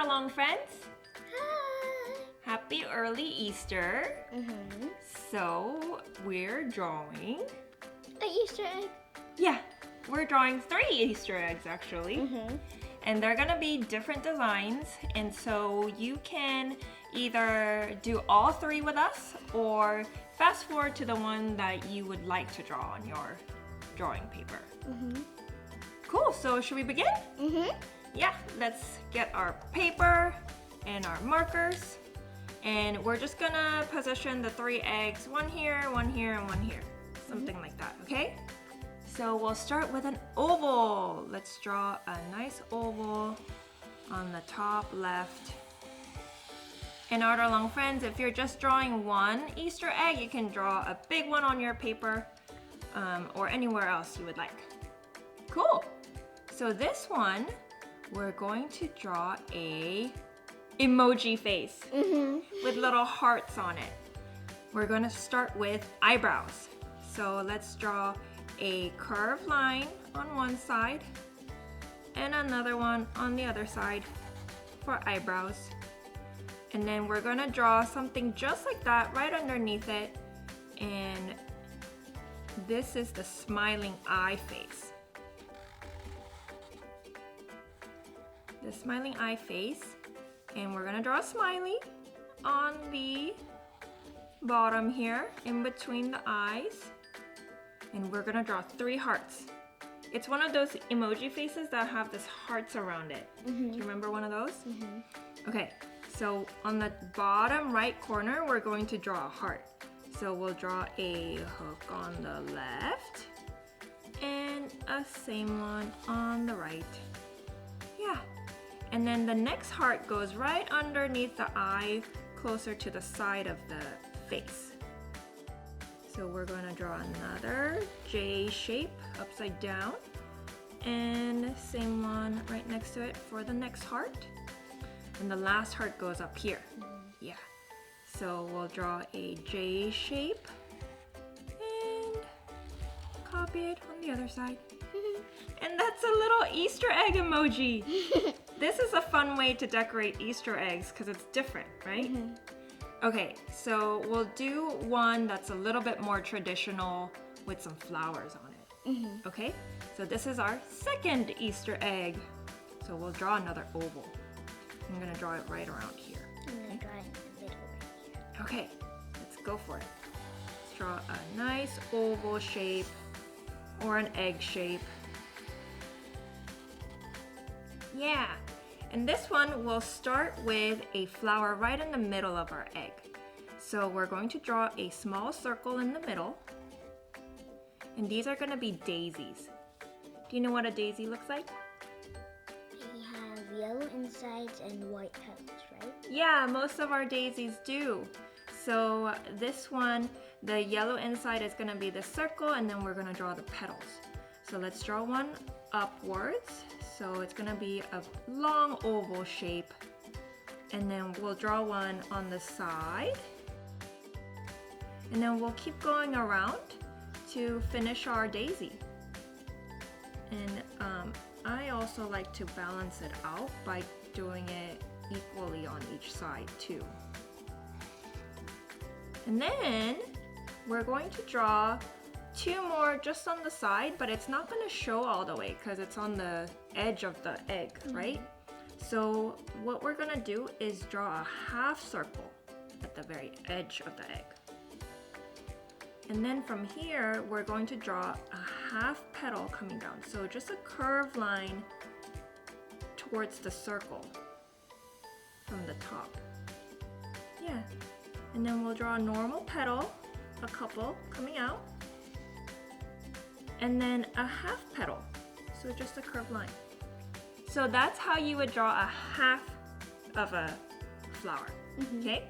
along, friends. Hi. Happy early Easter. So we're drawing. An Easter egg. Yeah, we're drawing 3 Easter eggs actually. And they're gonna be different designs, and so you can either do all 3 with us or fast forward to the one that you would like to draw on your drawing paper. Cool, so should we begin? Yeah, let's get our paper and our markers, and we're just gonna position the 3 eggs, one here, and one here, something like that, okay? So we'll start with an oval. Let's draw a nice oval on the top left. And our long friends, if you're just drawing one Easter egg, you can draw a big one on your paper or anywhere else you would like. Cool. So this one, we're going to draw a emoji face with little hearts on it. We're going to start with eyebrows. So let's draw a curved line on one side and another one on the other side for eyebrows. And then we're going to draw something just like that right underneath it. And this is the smiling eye face. The smiling eye face, and we're gonna draw a smiley on the bottom here in between the eyes, and we're gonna draw 3 hearts. It's one of those emoji faces that have this hearts around it. Do you remember one of those? Okay, so on the bottom right corner we're going to draw a heart. So we'll draw a hook on the left and a same one on the right. Yeah. And then the next heart goes right underneath the eye, closer to the side of the face. So we're going to draw another J shape upside down, and same one right next to it for the next heart. And the last heart goes up here. Yeah. So we'll draw a J shape and copy it on the other side. And that's a little Easter egg emoji. This is a fun way to decorate Easter eggs because it's different, right? Okay, so we'll do one that's a little bit more traditional with some flowers on it. Okay, so this is our second Easter egg. So we'll draw another oval. I'm gonna draw it right around here. I'm gonna draw it in the middle right here. Okay, let's go for it. Let's draw a nice oval shape or an egg shape. Yeah, and this one will start with a flower right in the middle of our egg. So we're going to draw a small circle in the middle, and these are going to be daisies. Do you know what a daisy looks like? They have yellow insides and white petals, right? Yeah, most of our daisies do. So this one, the yellow inside is going to be the circle, and then we're going to draw the petals. So let's draw one upwards. So it's gonna be a long oval shape, and then we'll draw one on the side, and then we'll keep going around to finish our daisy. And I also like to balance it out by doing it equally on each side too. And then we're going to draw 2 more just on the side, but it's not going to show all the way because it's on the edge of the egg, right? So what we're going to do is draw a half circle at the very edge of the egg. And then from here, we're going to draw a half petal coming down. So just a curved line towards the circle from the top. Yeah. And then we'll draw a normal petal, a couple coming out. And then a half petal, so just a curved line. So that's how you would draw a half of a flower, okay?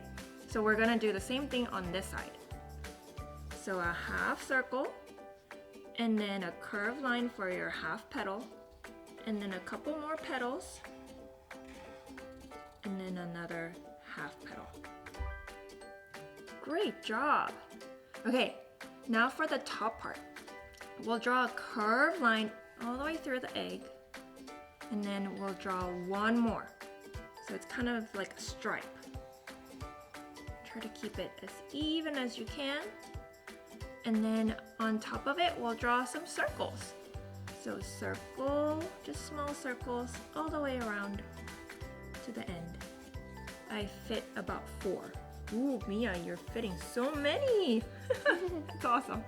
So we're gonna do the same thing on this side. So a half circle, and then a curved line for your half petal, and then a couple more petals, and then another half petal. Great job. Okay, now for the top part. We'll draw a curved line all the way through the egg, and then we'll draw one more. So it's kind of like a stripe. Try to keep it as even as you can. And then on top of it, we'll draw some circles. So circle, just small circles all the way around to the end. I fit about 4. Ooh, Mia, you're fitting so many. That's awesome.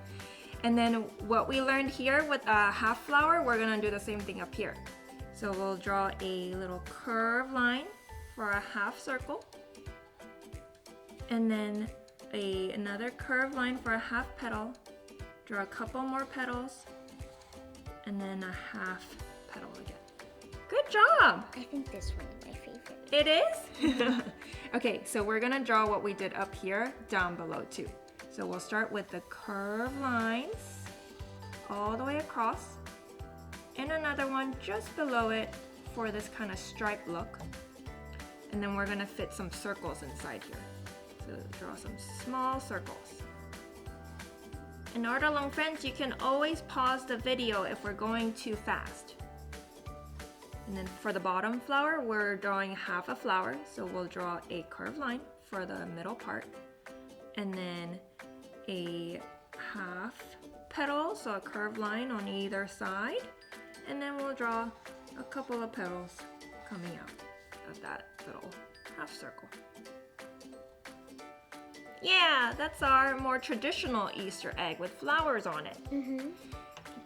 And then what we learned here with a half flower, we're gonna do the same thing up here. So we'll draw a little curved line for a half circle. And then another curved line for a half petal. Draw a couple more petals. And then a half petal again. Good job! I think this one's my favorite. It is? Okay, so we're gonna draw what we did up here down below too. So we'll start with the curved lines all the way across. And another one just below it for this kind of stripe look. And then we're gonna fit some circles inside here. So draw some small circles. And art along friends, you can always pause the video if we're going too fast. And then for the bottom flower, we're drawing half a flower. So we'll draw a curved line for the middle part. And then a half petal, so a curved line on either side. And then we'll draw a couple of petals coming out of that little half circle. Yeah, that's our more traditional Easter egg with flowers on it.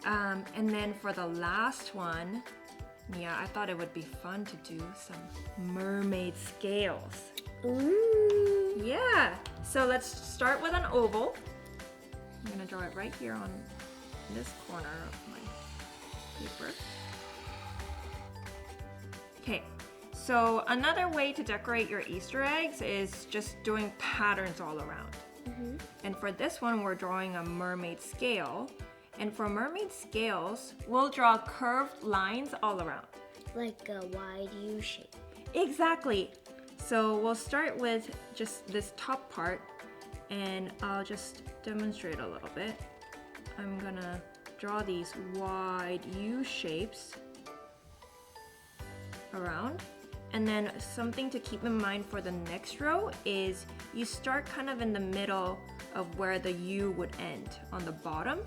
And then for the last one, yeah, I thought it would be fun to do some mermaid scales. Ooh. Yeah, so let's start with an oval. I'm gonna draw it right here on this corner of my paper. Okay, so another way to decorate your Easter eggs is just doing patterns all around. And for this one, we're drawing a mermaid scale. And for mermaid scales, we'll draw curved lines all around. Like a wide U shape. Exactly. So we'll start with just this top part, and I'll just demonstrate a little bit. I'm gonna draw these wide U shapes around. And then something to keep in mind for the next row is you start kind of in the middle of where the U would end on the bottom,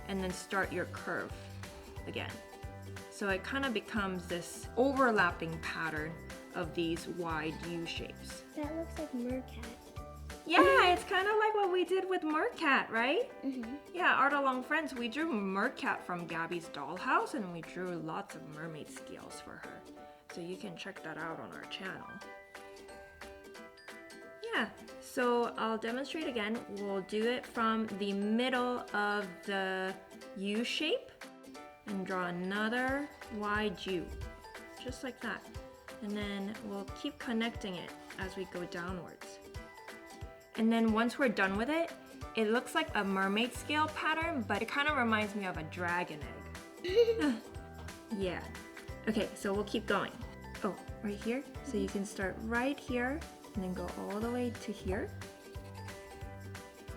and then start your curve again. So it kind of becomes this overlapping pattern of these wide U shapes. That looks like Mercat. Yeah, it's kind of like what we did with Mercat, right? Yeah, Art Along Friends, we drew Mercat from Gabby's dollhouse, and we drew lots of mermaid scales for her. So you can check that out on our channel. Yeah, so I'll demonstrate again. We'll do it from the middle of the U shape and draw another wide U, just like that. And then we'll keep connecting it as we go downwards. And then once we're done with it, it looks like a mermaid scale pattern, but it kind of reminds me of a dragon egg. Yeah. Okay, so we'll keep going. Oh, right here. So you can start right here and then go all the way to here.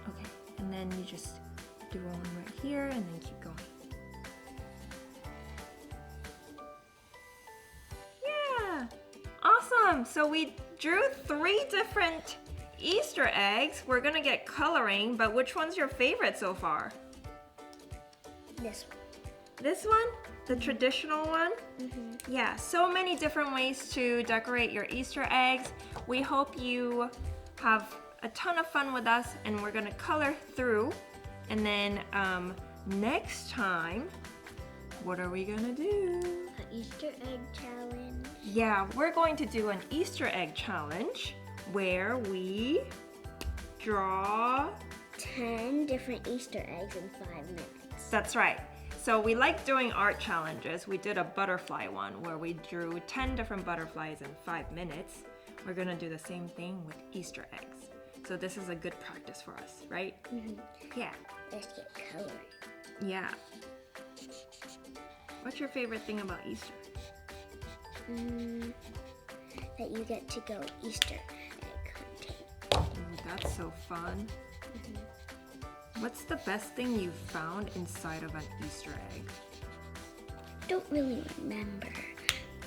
Okay, and then you just do one right here and then keep going. Yeah, awesome. So we drew 3 different Easter eggs. We're gonna get coloring, but which one's your favorite so far? This one. This one? The traditional one? Yeah, so many different ways to decorate your Easter eggs. We hope you have a ton of fun with us, and we're gonna color through. And then next time, what are we gonna do? An Easter egg challenge. Yeah, we're going to do an Easter egg challenge where we draw 10 different Easter eggs in 5 minutes. That's right. So we like doing art challenges. We did a butterfly one where we drew 10 different butterflies in 5 minutes. We're gonna do the same thing with Easter eggs. So this is a good practice for us, right? Yeah. Let's get coloring. Yeah. What's your favorite thing about Easter? That you get to go Easter egg hunting. Ooh, that's so fun. What's the best thing you've found inside of an Easter egg? Don't really remember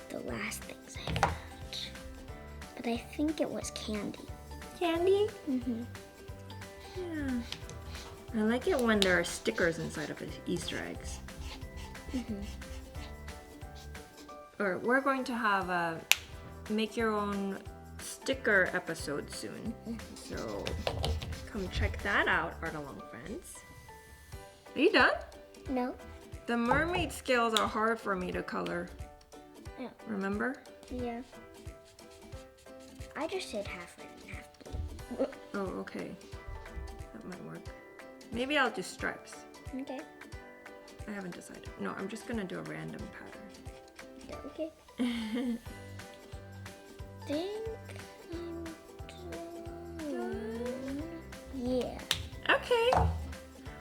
the last things I found. I think it was candy. Candy? Mm-hmm. Yeah. I like it when there are stickers inside of the Easter eggs. Mm-hmm. Or we're going to have a make your own sticker episode soon. So come check that out, Art Along Friends. Are you done? No. The mermaid scales are hard for me to color. Yeah. Remember? Yeah. I just said half red and half blue. Oh, okay. That might work. Maybe I'll do stripes. Okay. I haven't decided. No, I'm just gonna do a random pattern. Okay. Think I'm done. Yeah. Okay.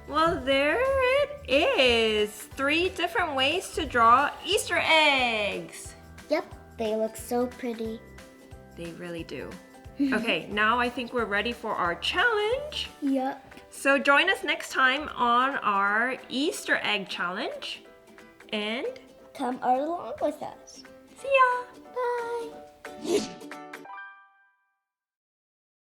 Well, there it is. 3 different ways to draw Easter eggs. Yep. They look so pretty. They really do. Okay, now I think we're ready for our challenge. Yep. So join us next time on our Easter egg challenge. And Come art along with us.